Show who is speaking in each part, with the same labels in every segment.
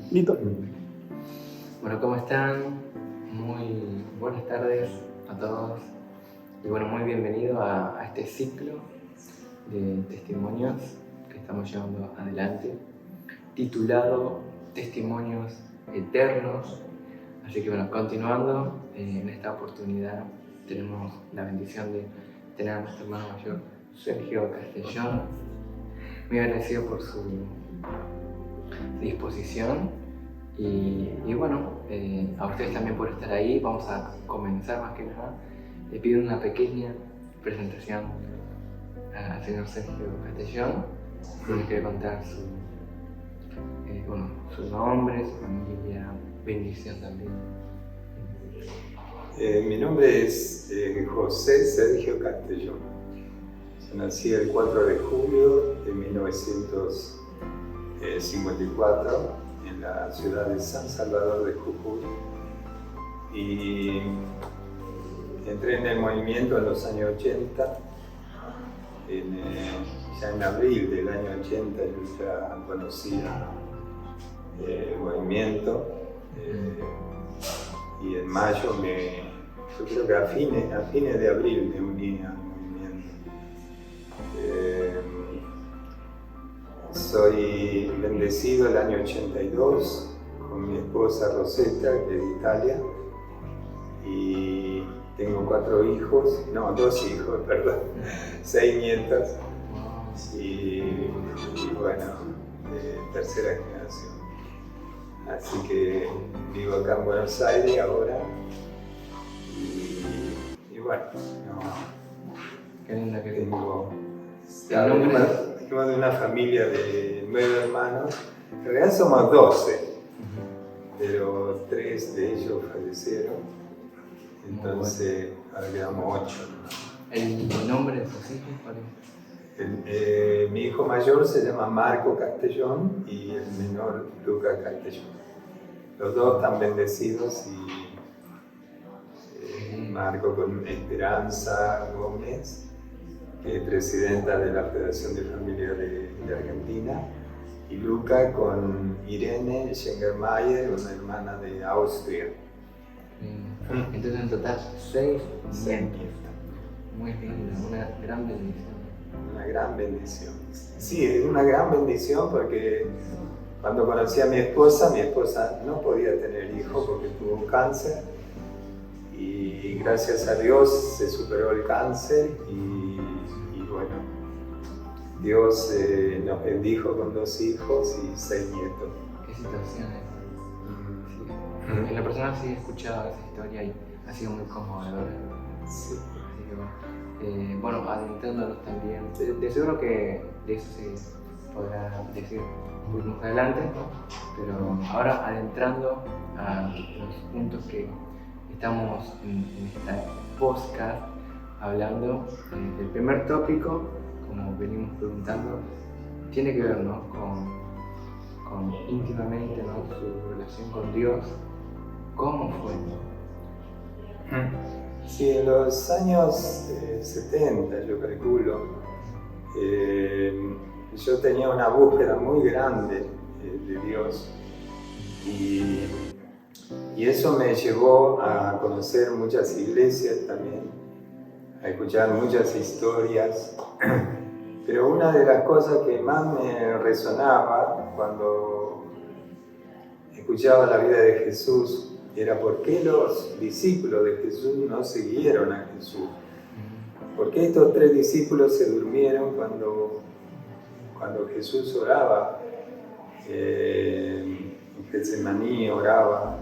Speaker 1: Listo.
Speaker 2: Bueno, ¿cómo están? Muy buenas tardes a todos. Y bueno, muy bienvenido a este ciclo de testimonios que estamos llevando adelante, titulado Testimonios Eternos. Así que bueno, continuando, en esta oportunidad tenemos la bendición de tener a nuestro hermano mayor Sergio Castellón. Muy agradecido por su disposición y bueno, a ustedes también por estar ahí. Vamos a comenzar más que nada. Le pido una pequeña presentación al señor Sergio Castellón. Nos quiere contar su nombre, su familia, bendición también.
Speaker 3: Mi nombre es José Sergio Castellón. Yo nací el 4 de julio de 1954 en la ciudad de San Salvador de Jujuy y entré en el movimiento en los años 80. Ya en abril del año 80 yo ya conocía el movimiento. Y en mayo, yo creo que a fines de abril me uní al movimiento. Soy bendecido el año 82 con mi esposa Rosetta, que es de Italia, y tengo 6 nietas y bueno, tercera generación. Así que vivo acá en Buenos Aires ahora y bueno,
Speaker 2: Qué linda que
Speaker 3: vengo de una familia de 9 hermanos. En realidad somos 12, pero 3 de ellos fallecieron, entonces ahora quedamos 8.
Speaker 2: ¿El nombre de sus hijos cuál es?
Speaker 3: Mi hijo mayor se llama Marco Castellón y el menor Luca Castellón. Los dos están bendecidos y Marco con Esperanza Gómez, que es presidenta de la Federación de Familias de Argentina, y Luca con Irene Schengermayer, una hermana de Austria.
Speaker 2: Entonces en total 6 nietos. Muy linda, una gran bendición.
Speaker 3: Una gran bendición. Sí, es una gran bendición porque cuando conocí a mi esposa no podía tener hijos porque tuvo un cáncer y gracias a Dios se superó el cáncer y bueno, Dios nos bendijo con 2 hijos y 6 nietos.
Speaker 2: ¿Qué situaciones? Sí. En la persona sí he escuchado esa historia y ha sido muy conmovedora.
Speaker 3: Sí.
Speaker 2: Así que bueno, adentrándonos también, de seguro que de eso se podrá decir un poco más adelante, pero ahora adentrando a los puntos que estamos en esta podcast hablando, el primer tópico, como venimos preguntando, tiene que ver, ¿no? con íntimamente, ¿no? Su relación con Dios. ¿Cómo fue?
Speaker 3: Sí, en los años 70, yo calculo, yo tenía una búsqueda muy grande de Dios y eso me llevó a conocer muchas iglesias también, a escuchar muchas historias, pero una de las cosas que más me resonaba cuando escuchaba la vida de Jesús era por qué los discípulos de Jesús no siguieron a Jesús. ¿Por qué estos 3 discípulos se durmieron cuando Jesús oraba? En Getsemaní oraba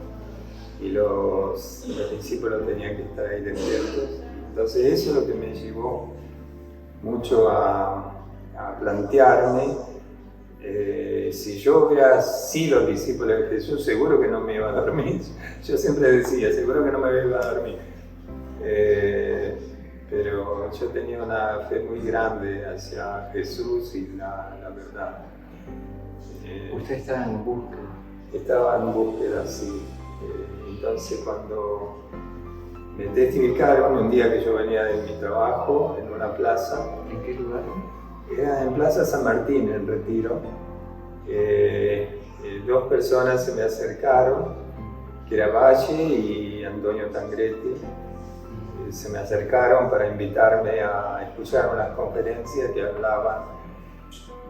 Speaker 3: y los discípulos tenían que estar ahí despiertos. Entonces eso es lo que me llevó mucho a plantearme si yo hubiera sido discípulo de Jesús, seguro que no me iba a dormir. Yo siempre decía, seguro que no me iba a dormir. Pero yo tenía una fe muy grande hacia Jesús y la verdad.
Speaker 2: ¿Usted estaba en búsqueda?
Speaker 3: Estaba en búsqueda, sí. Entonces cuando me testificaron un día que yo venía de mi trabajo en una plaza.
Speaker 2: ¿En qué lugar?
Speaker 3: Era en Plaza San Martín, en Retiro. dos personas se me acercaron, que era Valle y Antonio Tangretti. Se me acercaron para invitarme a escuchar unas conferencias que hablaban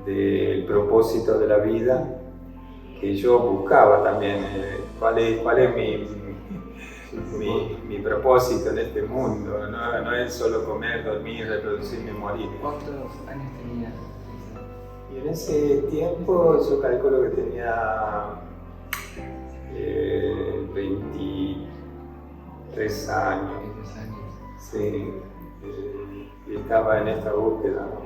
Speaker 3: del propósito de la vida, que yo buscaba también, cuál es mi propósito en este mundo. No es solo comer, dormir, reproducirme y morir.
Speaker 2: ¿Cuántos años tenías?
Speaker 3: Y en ese tiempo yo calculo que tenía 23 años.
Speaker 2: 23 años.
Speaker 3: Sí, y estaba en esta búsqueda, ¿no?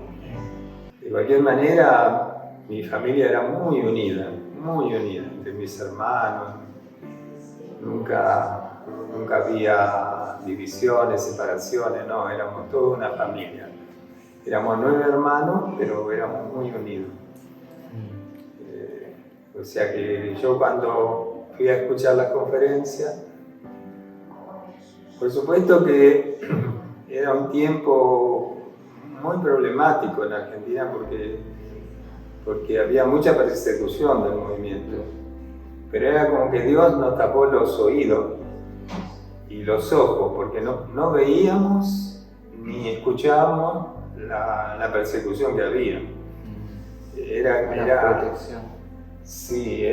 Speaker 3: De cualquier manera, mi familia era muy unida entre mis hermanos. Nunca había divisiones, separaciones, no, éramos toda una familia. Éramos 9 hermanos, pero éramos muy unidos. O sea que yo cuando fui a escuchar las conferencias, por supuesto que era un tiempo muy problemático en Argentina porque había mucha persecución del movimiento. Pero era como que Dios nos tapó los oídos y los ojos, porque no veíamos ni escuchábamos la persecución que había. Era
Speaker 2: protección.
Speaker 3: Sí,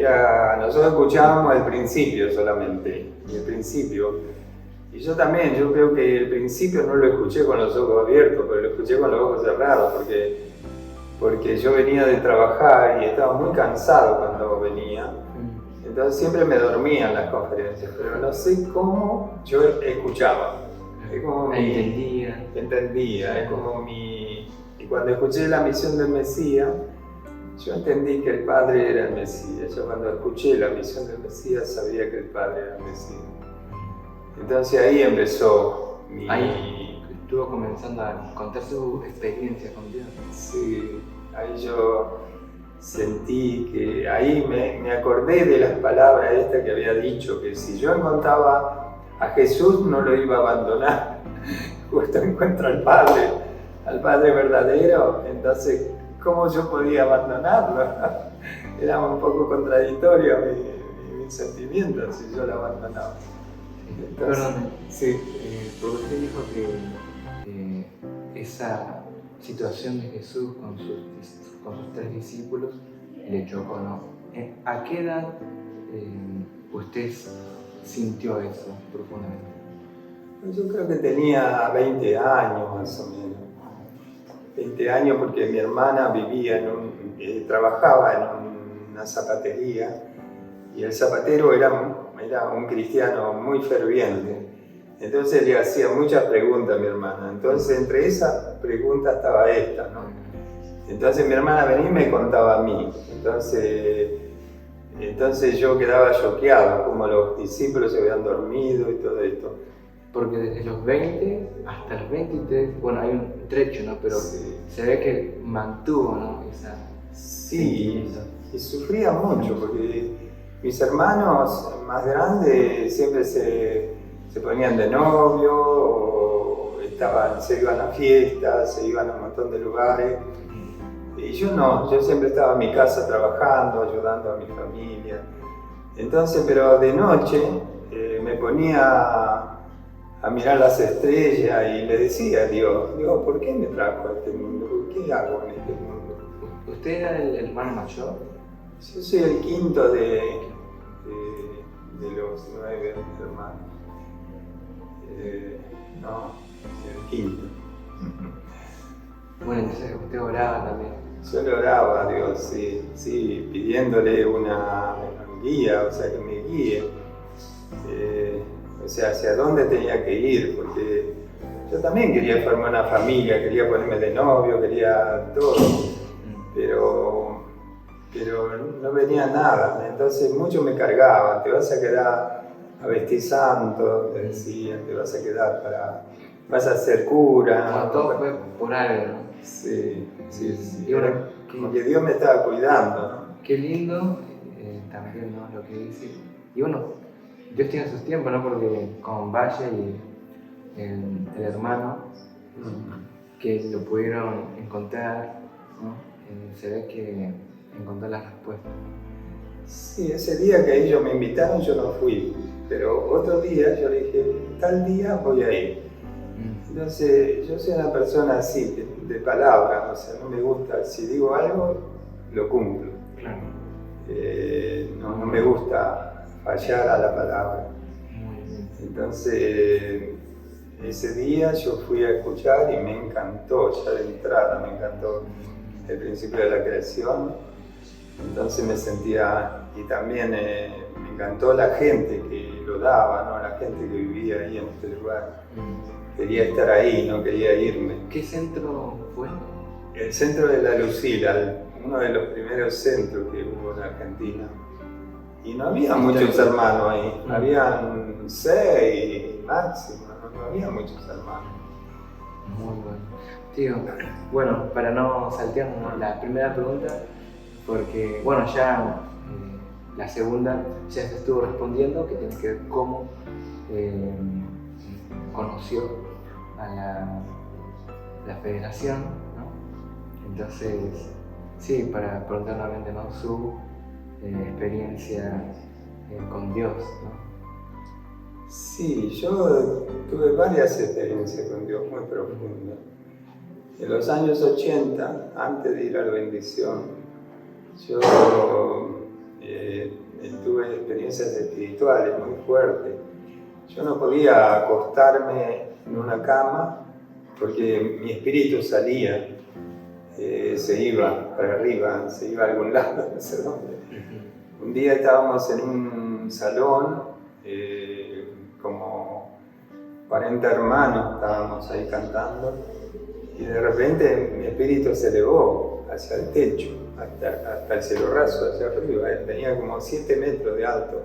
Speaker 3: nosotros escuchábamos el principio solamente, y el principio. Y yo creo que el principio no lo escuché con los ojos abiertos, pero lo escuché con los ojos cerrados, porque yo venía de trabajar y estaba muy cansado cuando venía. Entonces siempre me dormía en las conferencias, pero no sé cómo yo escuchaba. Es como entendía, es como y cuando escuché la misión del Mesías, yo entendí que el Padre era el Mesías. Yo cuando escuché la misión del Mesías sabía que el Padre era el Mesías. Entonces ahí empezó
Speaker 2: Ahí estuvo comenzando a contar su experiencia con Dios.
Speaker 3: Sí, ahí yo sentí que ahí me acordé de las palabras estas que había dicho, que si yo encontraba a Jesús no lo iba a abandonar. Justo encuentro al Padre verdadero, entonces ¿cómo yo podía abandonarlo? Era un poco contradictorio mis sentimientos si yo lo abandonaba.
Speaker 2: Entonces, perdón,
Speaker 3: sí.
Speaker 2: porque usted dijo que esa situación de Jesús con sus 3 discípulos le chocó, ¿no? ¿A qué edad usted sintió eso profundamente?
Speaker 3: Yo creo que tenía 20 años más o menos. 20 años porque mi hermana trabajaba en una zapatería y el zapatero era un cristiano muy ferviente. Entonces le hacía muchas preguntas a mi hermana. Entonces entre esas preguntas estaba esta, ¿no? Entonces mi hermana venía y me contaba a mí. Entonces yo quedaba choqueado, como los discípulos se habían dormido y todo esto.
Speaker 2: Porque desde los 20 hasta los 23, bueno, hay un trecho, ¿no? Pero
Speaker 3: sí,
Speaker 2: se ve que mantuvo, ¿no?
Speaker 3: Sí, y sufría mucho porque mis hermanos más grandes siempre se ponían de novio, o se iban a fiestas, se iban a un montón de lugares. Y yo no, yo siempre estaba en mi casa trabajando, ayudando a mi familia. Entonces, pero de noche me ponía a mirar las estrellas y le decía a Dios, ¿por qué me trajo a este mundo? ¿Qué hago en este mundo?
Speaker 2: ¿Usted era el hermano mayor?
Speaker 3: Yo soy el quinto de los 9 hermanos. No, el quinto.
Speaker 2: Bueno, entonces usted oraba también.
Speaker 3: Yo le oraba a Dios, sí, pidiéndole una guía, o sea, que me guíe. O sea, hacia dónde tenía que ir, porque yo también quería formar una familia, quería ponerme de novio, quería todo, pero no venía nada. Entonces muchos me cargaban, te vas a quedar a vestir santo, te decían, te vas a quedar vas a ser cura.
Speaker 2: Bueno, todo fue por algo, ¿no?
Speaker 3: Sí.
Speaker 2: Y bueno,
Speaker 3: como que Dios me estaba cuidando, ¿no?
Speaker 2: Qué lindo también, ¿no? Lo que dice. Y bueno, Dios tiene sus tiempos, ¿no? Porque con Valle y el hermano que lo pudieron encontrar, ¿no? Se ve que encontró la respuesta.
Speaker 3: Sí, ese día que ellos me invitaron yo no fui, pero otro día yo le dije, tal día voy a ir. Entonces, yo soy una persona así, de palabra, o sea, no me gusta, si digo algo, lo cumplo.
Speaker 2: Claro.
Speaker 3: No me gusta fallar a la palabra. Entonces, ese día yo fui a escuchar y me encantó, ya de entrada me encantó el principio de la creación. Entonces me sentía, y también me encantó la gente que lo daba, ¿no? La gente que vivía ahí en este lugar. Quería estar ahí, no quería irme.
Speaker 2: ¿Qué centro fue?
Speaker 3: El centro de la Lucila, uno de los primeros centros que hubo en Argentina. Y no había muchos hermanos ahí, habían 6 máximo, no había muchos hermanos.
Speaker 2: Muy bueno. Tío, bueno, para no saltearnos la primera pregunta, porque bueno, ya la segunda ya se estuvo respondiendo, que tiene que ver cómo conoció a la federación, ¿no? Entonces, sí, para preguntar nuevamente, ¿no? Su experiencia con Dios, ¿no?
Speaker 3: Sí, yo tuve varias experiencias con Dios muy profundas. En los años 80, antes de ir a la bendición, yo tuve experiencias espirituales muy fuertes. Yo no podía acostarme en una cama porque mi espíritu salía, se iba para arriba, se iba a algún lado, no sé dónde. Un día estábamos en un salón, como 40 hermanos estábamos ahí cantando, y de repente mi espíritu se elevó hacia el techo, hasta el cielo raso, hacia arriba, tenía como 7 metros de alto.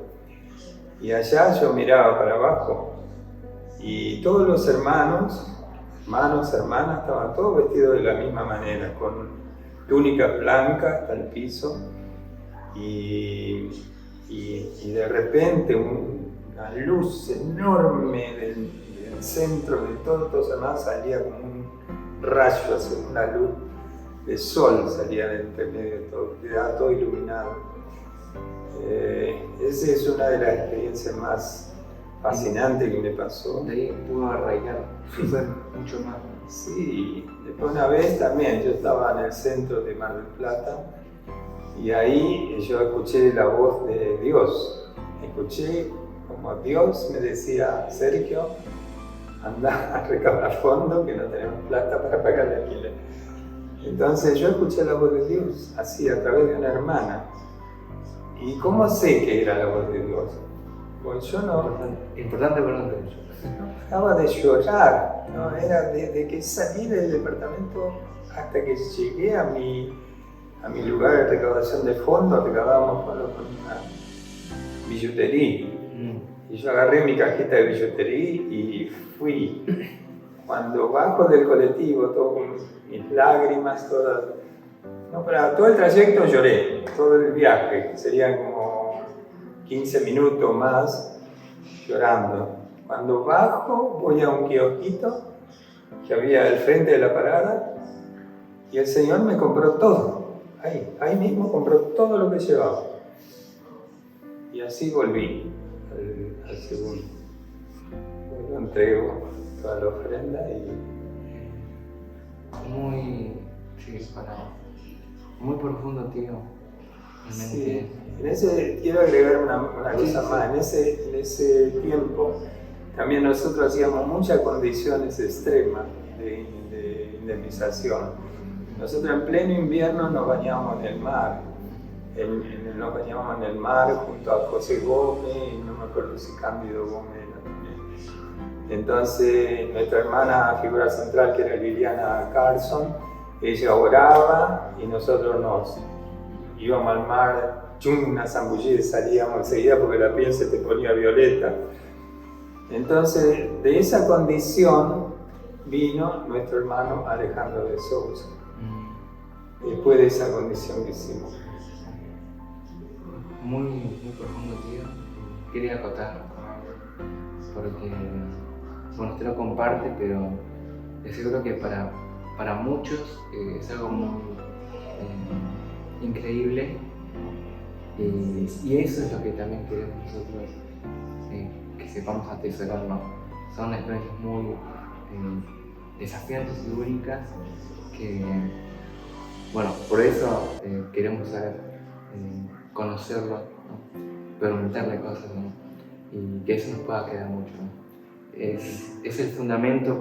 Speaker 3: Y allá yo miraba para abajo y todos los hermanos, hermanas, estaban todos vestidos de la misma manera, con túnicas blancas hasta el piso, y de repente una luz enorme del centro de todos los hermanos salía como un rayo, una luz de sol salía de entre medio de todo, quedaba todo iluminado. Esa es una de las experiencias más fascinantes que me pasó.
Speaker 2: De ahí pudo arraigar mucho más.
Speaker 3: Sí, después una vez también yo estaba en el centro de Mar del Plata y ahí yo escuché la voz de Dios. Escuché como Dios me decía, Sergio, anda a recaudar fondos que no tenemos plata para pagar el alquiler. Entonces yo escuché la voz de Dios, así a través de una hermana. ¿Y cómo sé que era la voz de Dios? Pues yo no...
Speaker 2: Importante pregunta.
Speaker 3: Acaba de llorar, ¿no? Era desde que salí del departamento hasta que llegué a mi lugar de recaudación de fondos, recaudábamos fondos con una billutería. Y yo agarré mi cajita de billutería y fui. Cuando bajo del colectivo, todo con mis lágrimas, todo el trayecto lloré, todo el viaje, serían como 15 minutos más llorando. Cuando bajo, voy a un kiosquito que había al frente de la parada y el Señor me compró todo. Ahí mismo compró todo lo que llevaba. Y así volví al segundo. Lo entrego toda la ofrenda y...
Speaker 2: Muy profundo, tío.
Speaker 3: Sí, quiero agregar una cosa más. En ese tiempo también nosotros hacíamos muchas condiciones extremas de indemnización. Nosotros en pleno invierno nos bañábamos en el mar. Nos bañábamos en el mar junto a José Gómez, y no me acuerdo si Cándido Gómez era también. Entonces nuestra hermana figura central, que era Liliana Carlson, ella oraba y nosotros nos íbamos al mar, una zambullida, salíamos enseguida porque la piel se te ponía violeta. Entonces, de esa condición vino nuestro hermano Alejandro de Sousa. Después de esa condición que hicimos.
Speaker 2: Muy profundo, tío. Quería acotar, porque, bueno, usted lo comparte, pero es seguro que para muchos es algo muy increíble Y eso es lo que también queremos nosotros que sepamos atesorar, ¿no? Son experiencias muy desafiantes y únicas que, bueno, por eso queremos saber, conocerlo, ¿no? Preguntarle cosas, ¿no? Y que eso nos pueda quedar mucho, ¿no? Es el fundamento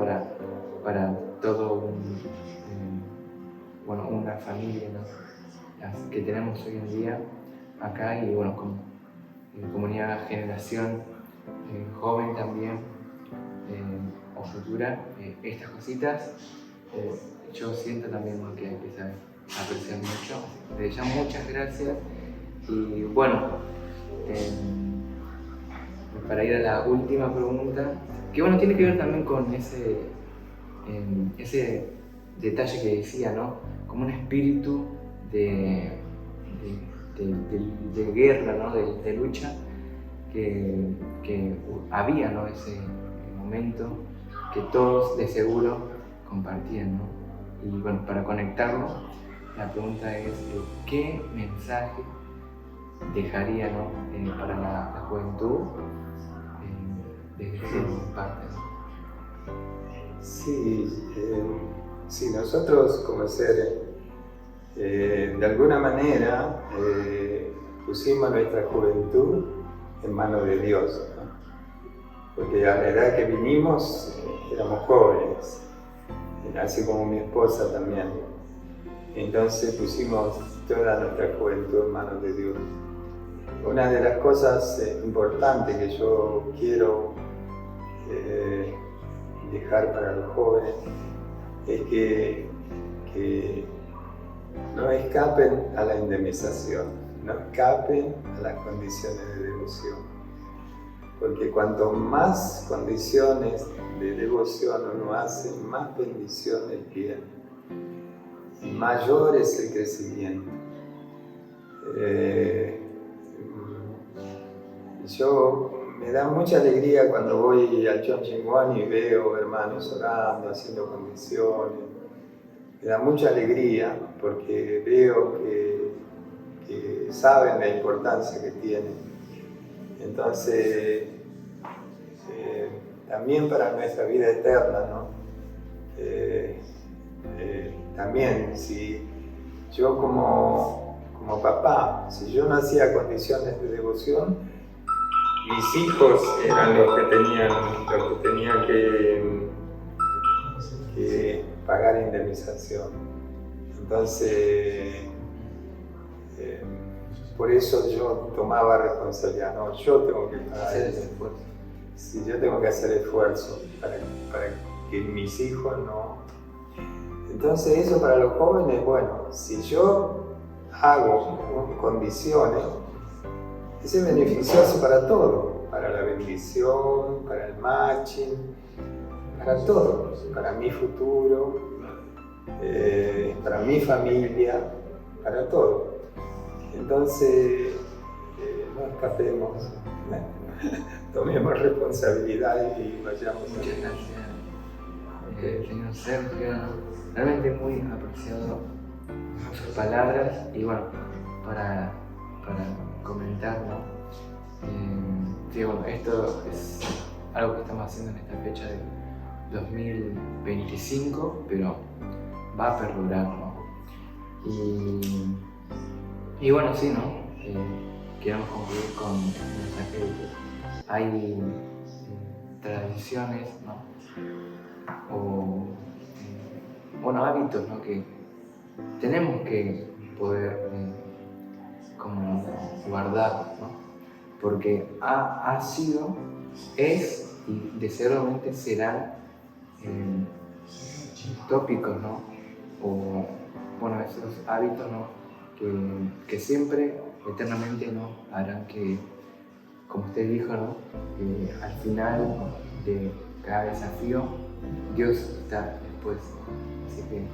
Speaker 2: para todo una familia, ¿no? Las que tenemos hoy en día acá y bueno, como comunidad, generación joven también o futura, estas cositas yo siento también que hay que saber apreciar mucho. Desde ya muchas gracias y bueno, para ir a la última pregunta, que bueno, tiene que ver también con ese detalle que decía, ¿no? Como un espíritu de guerra, ¿no? De lucha que había, ¿no? Ese momento que todos de seguro compartían, ¿no? Y bueno, para conectarlo, la pregunta es ¿qué mensaje dejaría, ¿no? Para la juventud desde su parte?
Speaker 3: Sí, nosotros como seres de alguna manera pusimos nuestra juventud en manos de Dios, ¿no? Porque a la edad que vinimos éramos jóvenes, así como mi esposa también. Entonces pusimos toda nuestra juventud en manos de Dios. Una de las cosas importantes que yo quiero dejar para los jóvenes es que no escapen a la indemnización, no escapen a las condiciones de devoción. Porque cuanto más condiciones de devoción uno hace, más bendiciones tiene y mayor es el crecimiento. Me da mucha alegría cuando voy al Chonchingwán y veo hermanos orando, haciendo condiciones. Me da mucha alegría porque veo que saben la importancia que tienen. Entonces, también para nuestra vida eterna, ¿no? También, si yo como papá, si yo no hacía condiciones de devoción, mis hijos eran los que tenían que pagar indemnización. Entonces, por eso yo tomaba responsabilidad, no, yo tengo que pagar el esfuerzo. Sí, yo tengo que hacer esfuerzo para que mis hijos no. Entonces eso para los jóvenes, bueno, si yo hago condiciones, es beneficioso para todo, para la bendición, para el matching, para todo, para mi futuro, para mi familia, para todo. Entonces, no escapemos, tomemos responsabilidad y vayamos.
Speaker 2: Muchas gracias, señor Sergio. Realmente muy apreciado sus palabras y bueno, para comentar, ¿no? Sí, bueno, esto es algo que estamos haciendo en esta fecha de 2025, pero va a perdurar, ¿no? Y bueno, sí, ¿no? Queremos concluir con el mensaje de que hay tradiciones, ¿no? O hábitos, ¿no? Que tenemos que poder como guardar, ¿no? Porque ha sido, es y deseablemente serán tópicos, ¿no? O esos hábitos, ¿no? que siempre, eternamente, ¿no? Harán que, como usted dijo, ¿no? Al final de cada desafío, Dios está después. Así que,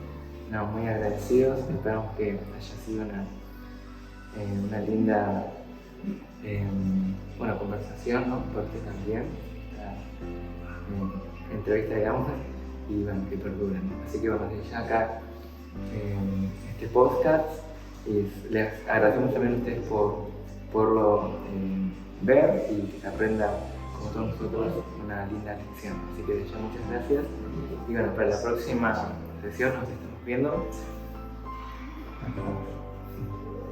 Speaker 2: no, muy agradecidos. Esperamos que haya sido una linda conversación, ¿no? Porque también entrevista, digamos, y bueno, que perduren. Así que bueno, desde ya acá este podcast Y les agradecemos también a ustedes por poderlo ver y que se aprenda, como todos nosotros, una linda lección. Así que de hecho, muchas gracias. Y bueno, para la próxima sesión nos estamos viendo. Hasta luego.